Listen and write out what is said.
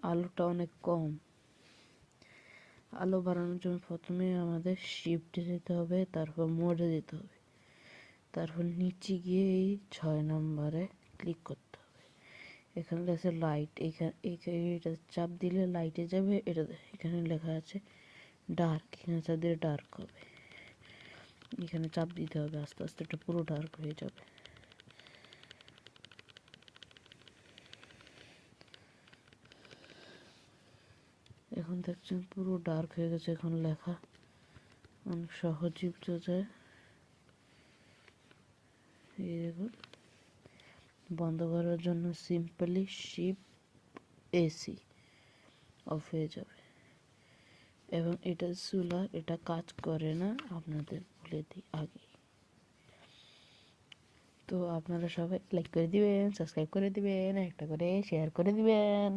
আলোটা অনেক কম। আলো বাড়ানোর জন্য প্রথমে আমাদের শিফটে যেতে হবে, তারপর মোডে যেতে হবে, তারপর নিচে গিয়ে এই 6 নম্বরে ক্লিক করতে হবে। এখানে লেখা লাইট, এটা চাপ দিলে লাইটে যাবে। এটা এখানে লেখা আছে ডার্ক, এখানে চাপ দিলে ডার্ক হবে। এখানে চাপ দিতে হবে, আস্তে আস্তে এটা পুরো ডার্ক হয়ে যাবে। এখন দেখছেন পুরো ডার্ক হয়ে গেছে। এখন লেখা অনেক সহজেই বোঝা যায়। এই দেখুন, বন্ধ করার জন্য সিম্পলি শিফট এসি অফ হয়ে যাবে। এবং এটা চুলা, এটা কাজ করে না, আপনাদের বলে দিই আগে। তো আপনারা সবাই লাইক করে দিবেন, সাবস্ক্রাইব করে দিবেন, একটা করে শেয়ার করে দিবেন।